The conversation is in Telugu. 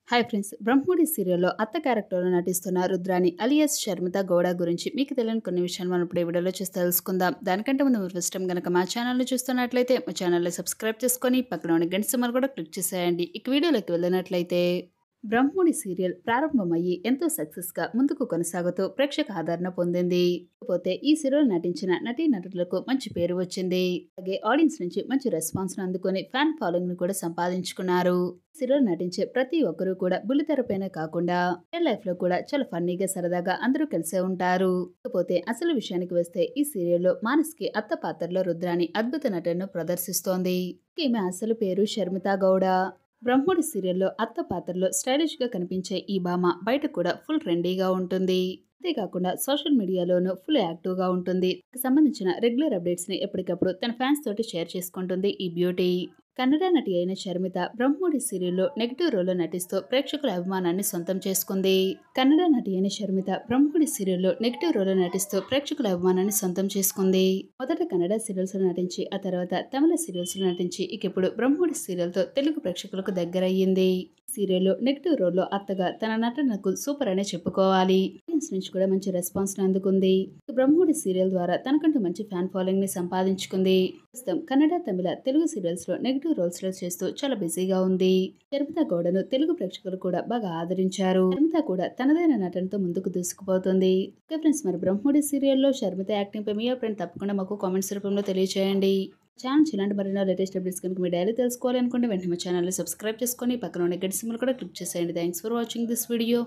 హాయ్ ఫ్రెండ్స్, బ్రహ్మముడి సీరియల్‌లో అత్త క్యారెక్టర్‌లో నటిస్తున్న రుద్రాని అలియాస్ షర్మిత గౌడ గురించి మీకు తెలియని కొన్ని విషయాలు మనం ఇప్పుడు ఈ వీడియోలో చూసి తెలుసుకుందాం. దానికంటే ముందు మీరు ఫస్ట్ టైం గనక మా ఛానల్‌ని చూస్తున్నట్లయితే మా ఛానల్‌ని సబ్స్క్రైబ్ చేసుకొని పక్కన ఉన్న గంట సింబల్ కూడా క్లిక్ చేసేయండి. ఇక వీడియోలోకి వెళ్ళినట్లయితే బ్రహ్మముడి సీరియల్ ప్రారంభమయ్యి ఎంతో సక్సెస్‌గా ముందుకు కొనసాగుతూ ప్రేక్షక ఆదరణ పొందింది. కాకపోతే ఈ సీరియల్ నటించిన నటీనటులకు మంచి పేరు వచ్చింది. అలాగే ఆడియన్స్ నుంచి మంచి రెస్పాన్స్‌ను అందుకొని ఫ్యాన్ ఫాలోయింగ్‌ని కూడా సంపాదించుకున్నారు. సీరియల్ నటించే ప్రతి ఒక్కరూ కూడా బుల్లితెరపైనే కాకుండా రియల్ లైఫ్ లో కూడా చాలా ఫన్నీగా సరదాగా అందరూ కలిసే ఉంటారు. కాకపోతే అసలు విషయానికి వస్తే ఈ సీరియల్లో మానస్కి అత్త పాత్రలో రుద్రాని అద్భుత నటనను ప్రదర్శిస్తోంది. ఈమె అసలు పేరు షర్మిత గౌడ. బ్రహ్మోడి సీరియల్లో అత్త పాత్రలో స్టైలిష్ గా కనిపించే ఈ భామ బయట కూడా ఫుల్ ట్రెండీగా ఉంటుంది. అంతేకాకుండా సోషల్ మీడియాలోనూ ఫుల్ యాక్టివ్ గా ఉంటుంది. సంబంధించిన రెగ్యులర్ అప్డేట్స్ ని ఎప్పటికప్పుడు తన ఫ్యాన్స్ తోటి షేర్ చేసుకుంటుంది ఈ బ్యూటీ. కన్నడ నటి అయిన షర్మిత బ్రహ్మోడి సీరియల్లో నెగిటివ్ రోల్లో నటిస్తూ ప్రేక్షకుల అభిమానాన్ని సొంతం చేసుకుంది. కన్నడ నటి అయిన షర్మిత బ్రహ్మోడి సీరియల్లో నెగిటివ్ రోల్లో నటిస్తూ ప్రేక్షకుల అభిమానాన్ని సొంతం చేసుకుంది. మొదట కన్నడ సీరియల్స్ లో నటించి ఆ తర్వాత తమిళ సీరియల్స్ లో నటించి ఇక ఇప్పుడు బ్రహ్మోడి సీరియల్ తో తెలుగు ప్రేక్షకులకు దగ్గరయ్యింది. సీరియల్లో నెగిటివ్ రోల్లో అత్తగా తన నటనకు సూపర్ అనే చెప్పుకోవాలి. ఆడియన్స్ నుంచి కూడా మంచి రెస్పాన్స్ అందుకుంది. బ్రహ్మోడి సీరియల్ ద్వారా తనకంటూ మంచి ఫ్యాన్ ఫాలోయింగ్ ని సంపాదించుకుంది. ప్రస్తుతం కన్నడ, తమిళ, తెలుగు సీరియల్స్ లో నెగిటివ్ రోల్స్ లో చేస్తూ చాలా బిజీగా ఉంది. షర్మిత గౌడను తెలుగు ప్రేక్షకులు కూడా బాగా ఆదరించారు. షర్మిత కూడా తనదైన నటనతో ముందుకు దూసుకుపోతుంది. ఓకే ఫ్రెండ్స్, మరి బ్రహ్మోడి సీరియల్లో షర్మిత యాక్టింగ్ పై మీ అభిప్రాయం తప్పకుండా మాకు కామెంట్స్ రూపంలో తెలియజేయండి. ఛానల్ ఇలాంటి మరిన్ని లేటెస్ట్ అప్డేట్స్ కనుక మీ డైలీ తెలుసుకోవాలనుకుంటే వెంటనే మా ఛానల్ని సబ్స్క్రైబ్ చేసుకొని పక్కన ఉన్న గంట సింబల్ కూడా క్లిక్ చేసేయండి. Thanks for watching this video.